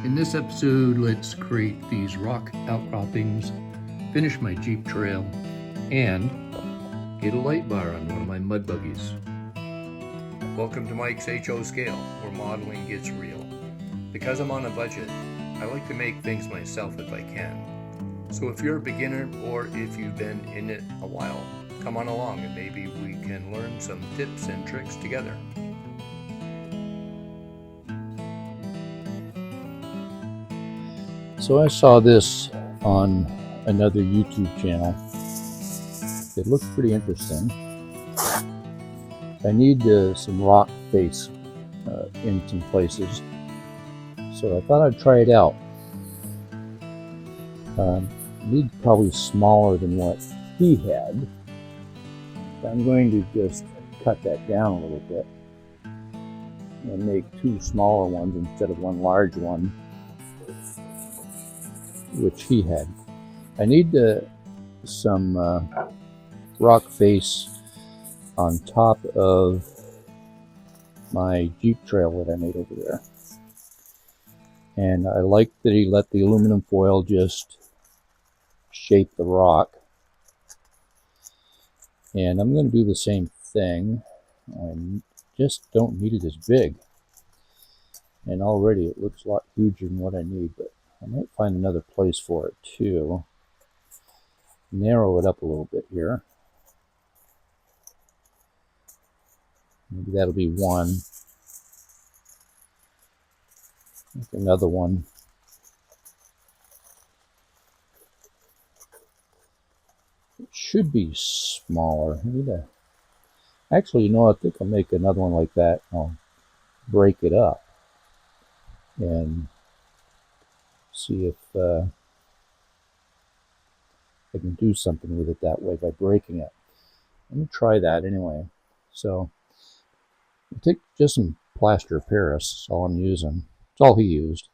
In this episode, let's create these rock outcroppings, finish my Jeep trail, and get a light bar on one of my mud buggies. Welcome to Mike's HO Scale, where modeling gets real. Because I'm on a budget, I like to make things myself if I can. So if you're a beginner or if you've been in it a while, come on along and maybe we can learn some tips and tricks together. So I saw this on another YouTube channel. It looked pretty interesting. I need some rock face in some places, so I thought I'd try it out. Need probably smaller than what he had. I'm going to just cut that down a little bit and make two smaller ones instead of one large one, which he had. I need some rock face on top of my Jeep trail that I made over there. And I like that he let the aluminum foil just shape the rock. And I'm going to do the same thing. I just don't need it as big. And already it looks a lot huger than what I need, but I might find another place for it too. Narrow it up a little bit here. Maybe that'll be one. Make another one. It should be smaller. Actually, you know, I think I'll make another one like that. I'll break it up and see if I can do something with it that way by breaking it. Let me try that anyway. So I'll take just some plaster of Paris. That's all I'm using. It's all he used.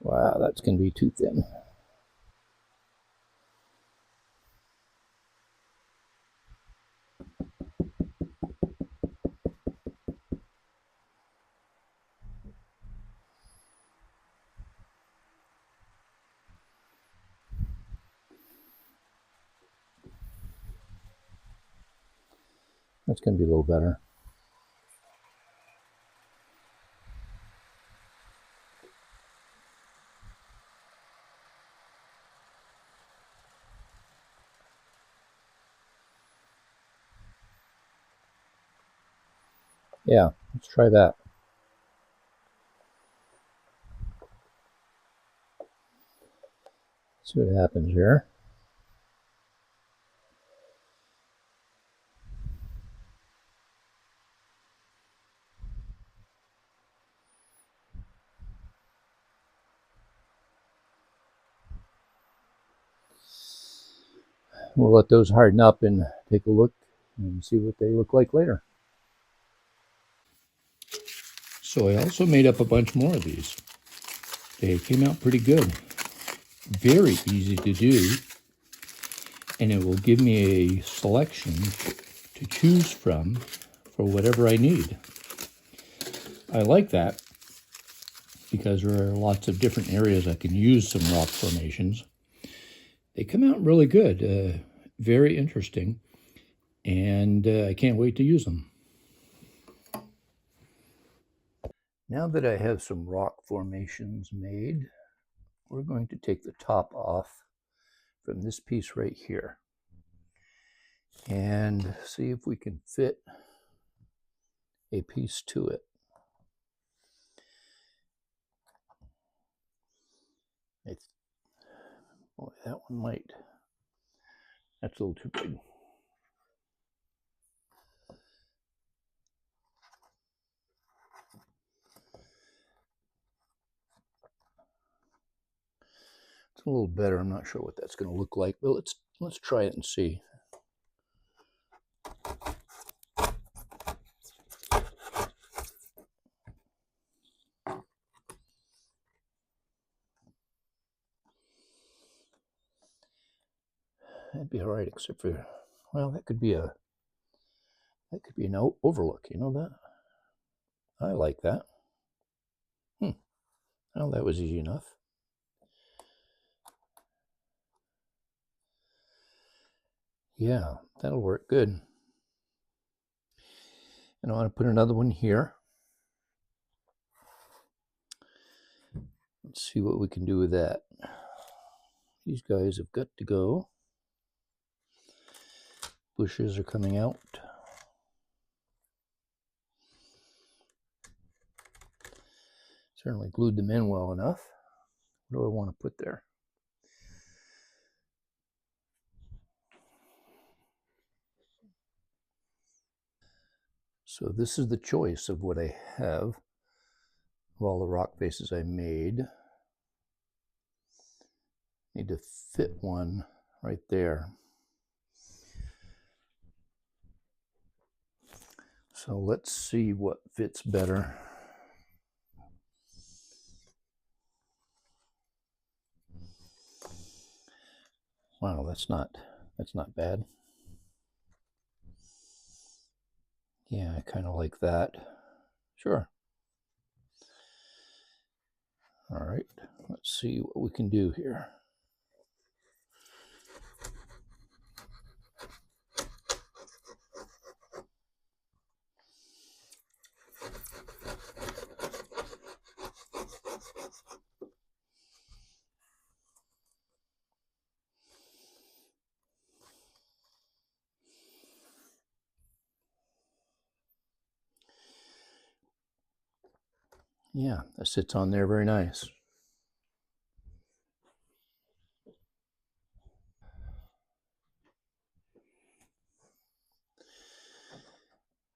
Wow, that's going to be too thin. That's going to be a little better. Yeah, let's try that. See what happens here. We'll let those harden up and take a look and see what they look like later. So I also made up a bunch more of these. They came out pretty good. Very easy to do. And it will give me a selection to choose from for whatever I need. I like that because there are lots of different areas I can use some rock formations. They come out really good, very interesting, and I can't wait to use them. Now that I have some rock formations made, we're going to take the top off from this piece right here and see if we can fit a piece to it. Boy, that one might. That's a little too big. It's a little better. I'm not sure what that's going to look like, but let's try it and see. That'd be all right, except for, well, that could be an overlook. You know that? I like that. Well, that was easy enough. Yeah, that'll work good. And I want to put another one here. Let's see what we can do with that. These guys have got to go. Bushes are coming out. Certainly glued them in well enough. What do I want to put there? So this is the choice of what I have, of all the rock faces I made. Need to fit one right there. So let's see what fits better. Wow, that's not bad. Yeah, I kind of like that. Sure. All right, let's see what we can do here. Yeah, that sits on there very nice.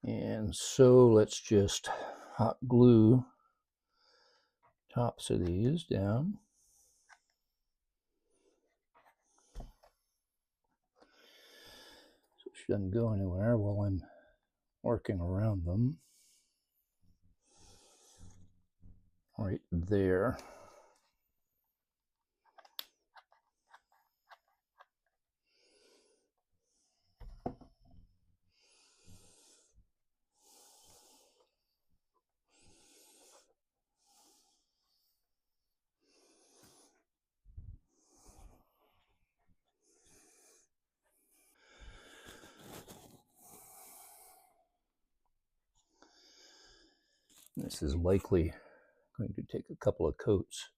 And so let's just hot glue tops of these down. So she doesn't go anywhere while I'm working around them. Right there. This is likely going to take a couple of coats,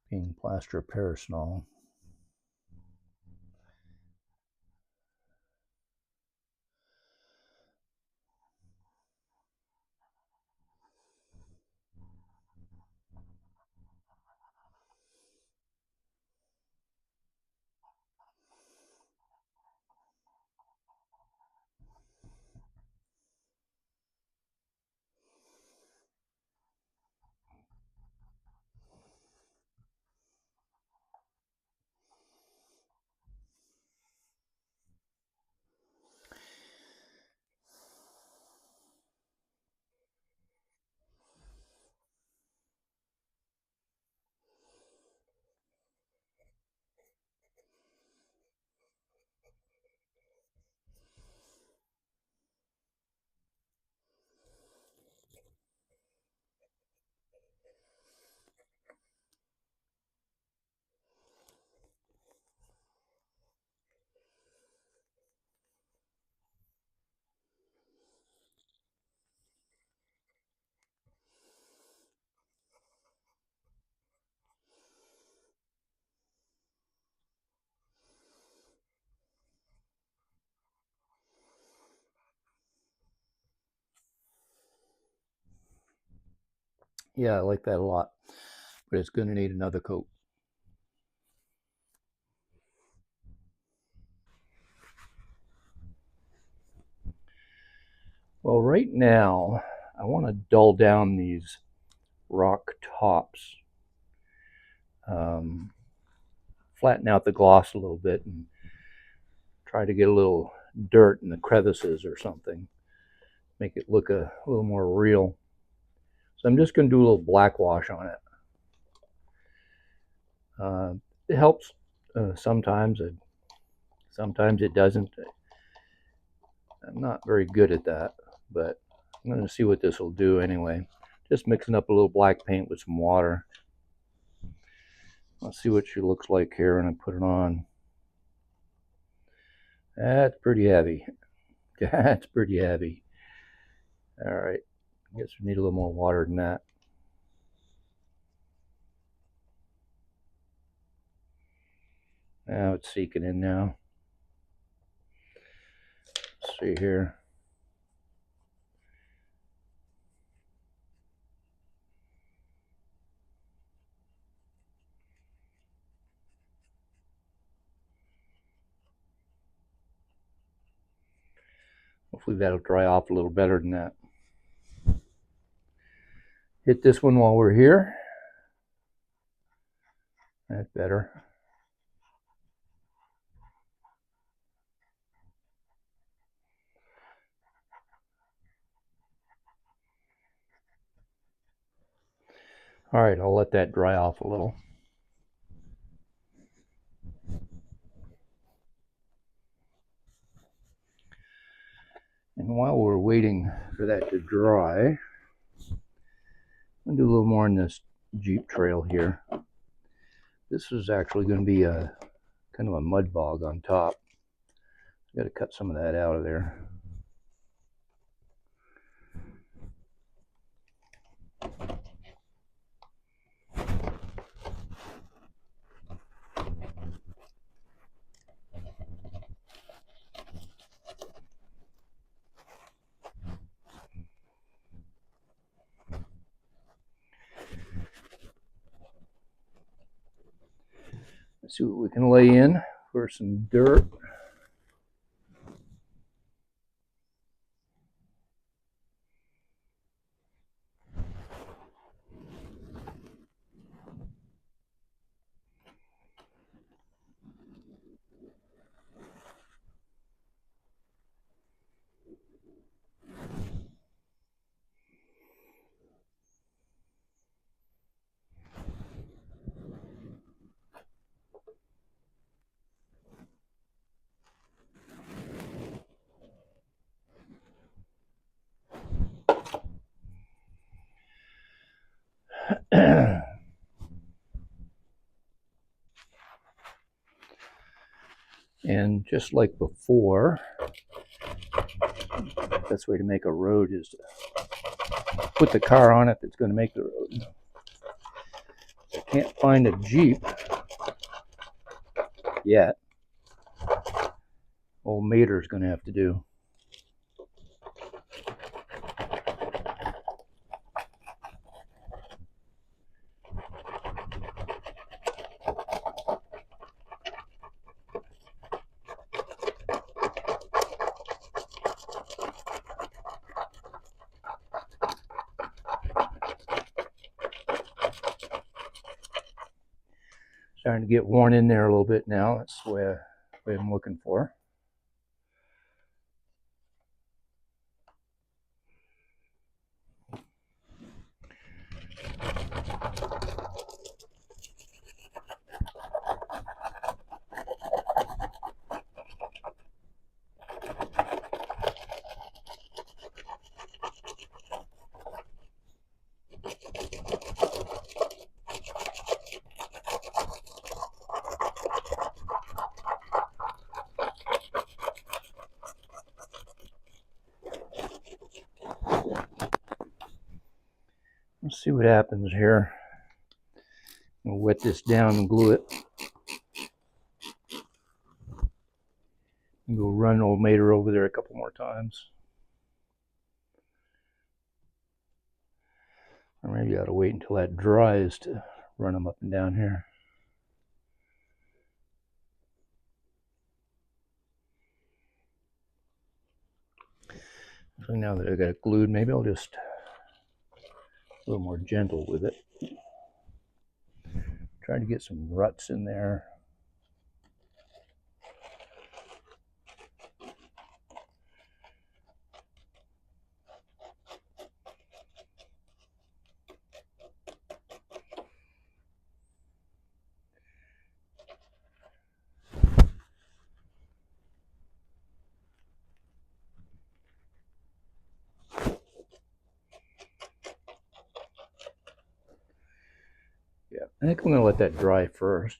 being plaster Paris and all. Yeah, I like that a lot, but it's going to need another coat. Well, right now, I want to dull down these rock tops, flatten out the gloss a little bit, and try to get a little dirt in the crevices or something, make it look a little more real. So I'm just going to do a little black wash on it. It helps sometimes. Sometimes it doesn't. I'm not very good at that, but I'm going to see what this will do anyway. Just mixing up a little black paint with some water. Let's see what she looks like here, and I put it on. That's pretty heavy. That's pretty heavy. All right, I guess we need a little more water than that. Now it's seeking in now. Let's see here. Hopefully that'll dry off a little better than that. Hit this one while we're here. That's better. All right, I'll let that dry off a little. And while we're waiting for that to dry, I'm going to do a little more in this Jeep trail here. This is actually going to be a kind of a mud bog on top. Got to cut some of that out of there. Let's see what we can lay in for some dirt. And just like before, the best way to make a road is to put the car on it that's going to make the road. I can't find a Jeep yet. Old Mater's going to have to do. Starting to get worn in there a little bit now. That's the way I'm looking for. Let's see what happens here. I'll wet this down and glue it. And go run Old Mater over there a couple more times. Or maybe I ought to wait until that dries to run them up and down here. So now that I got it glued, maybe I'll just a little more gentle with it. Try to get some ruts in there. I think I'm going to let that dry first.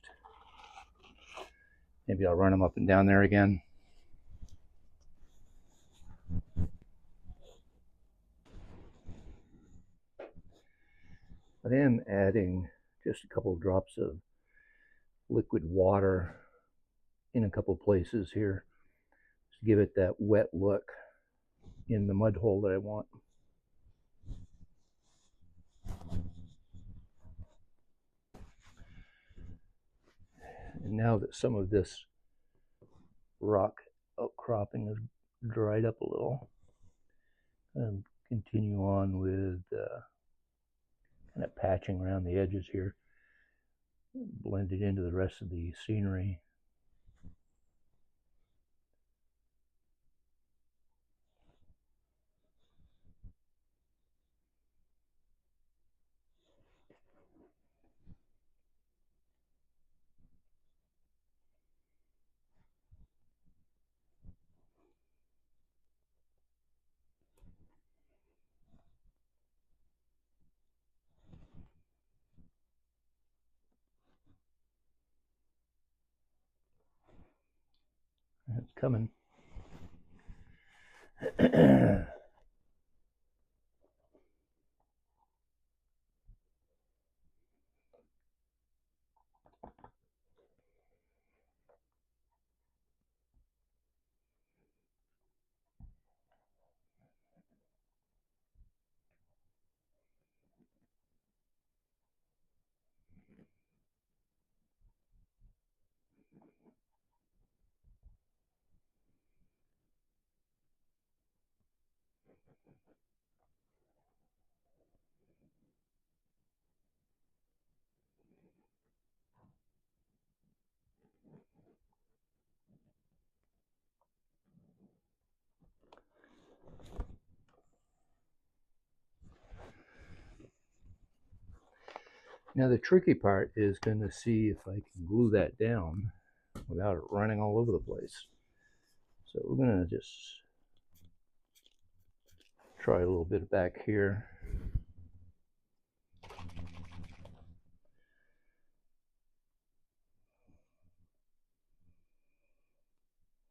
Maybe I'll run them up and down there again. But I am adding just a couple of drops of liquid water in a couple places here to give it that wet look in the mud hole that I want. And now that some of this rock outcropping has dried up a little, and continue on with kind of patching around the edges here, blend it into the rest of the scenery. It's coming. Now the tricky part is going to see if I can glue that down without it running all over the place. So we're going to just try a little bit back here.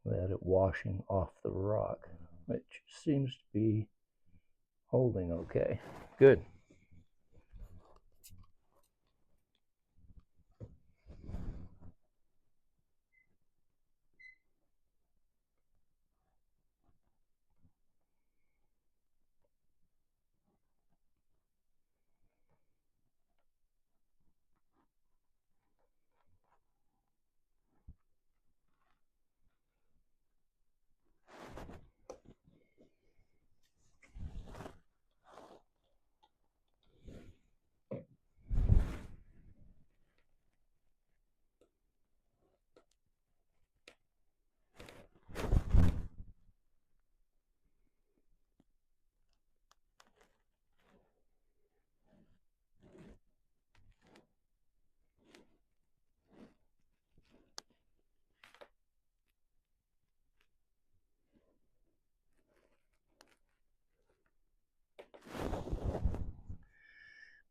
Without it washing off the rock, which seems to be holding okay. Good.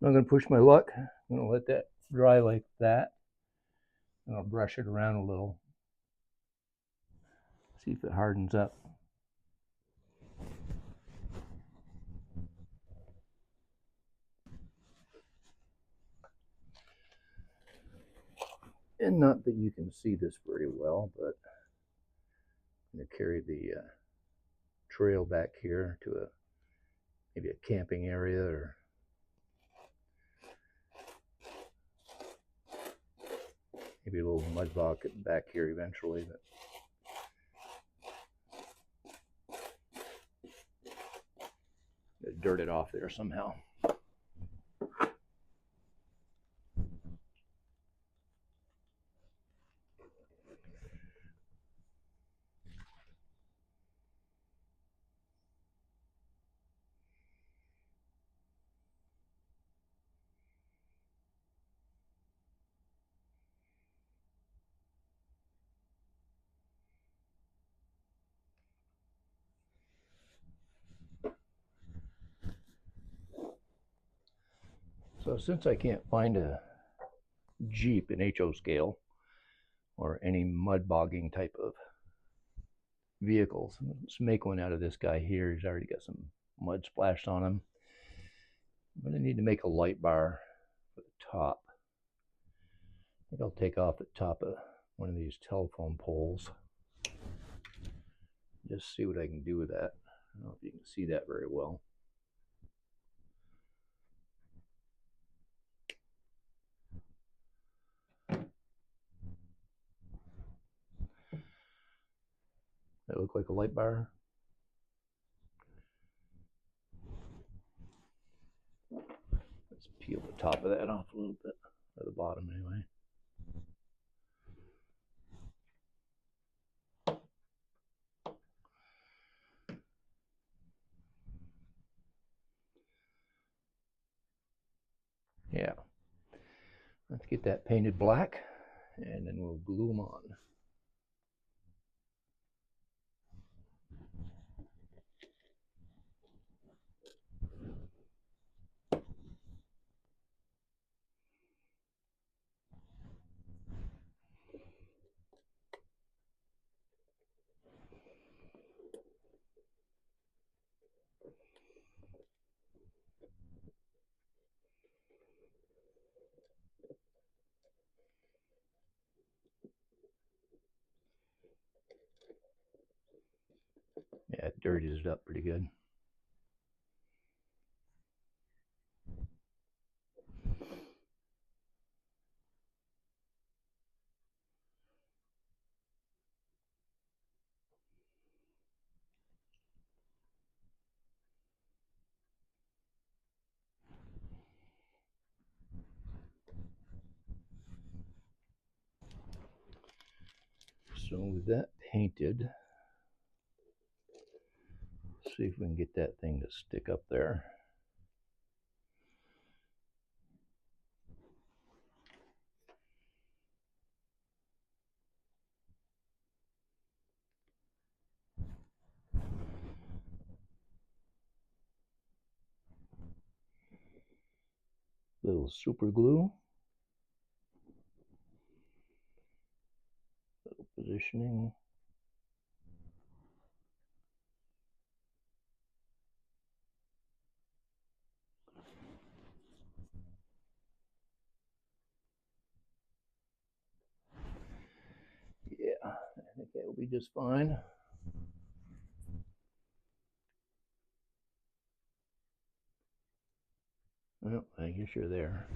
I'm going to push my luck. I'm going to let that dry like that. And I'll brush it around a little. See if it hardens up. And not that you can see this very well, but I'm going to carry the trail back here to maybe a camping area or maybe a little mud bucket back here eventually. But dirt it off there somehow. So since I can't find a Jeep, an HO scale, or any mud bogging type of vehicles. Let's make one out of this guy here. He's already got some mud splashed on him. I'm going to need to make a light bar for the top. I think I'll take off the top of one of these telephone poles. Just see what I can do with that. I don't know if you can see that very well. That look like a light bar? Let's peel the top of that off a little bit, or the bottom anyway. Yeah, let's get that painted black, and then we'll glue them on. Yeah, it dirties it up pretty good. So with that painted, see if we can get that thing to stick up there. Little super glue. Little positioning. Yeah, I think that will be just fine. Well, I guess you're there.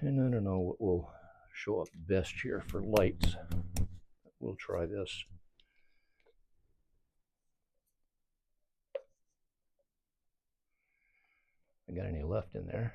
And I don't know what will show up best here for lights. We'll try this. I got any left in there?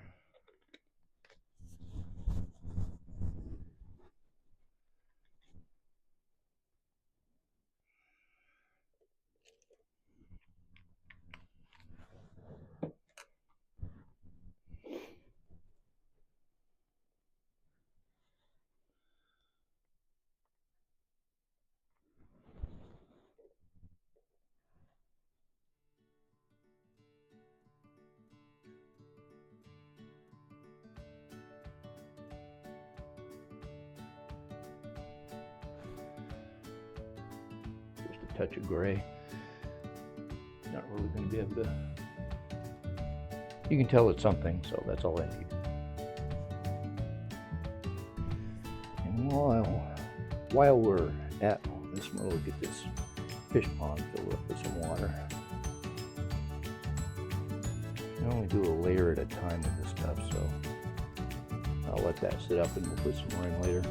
Just a touch of gray. Not really going to be able to. You can tell it's something, so that's all I need. And while we're at this, we'll get this fish pond filled up with some water. I only do a layer at a time with this stuff, so I'll let that sit up and we'll put some more in later.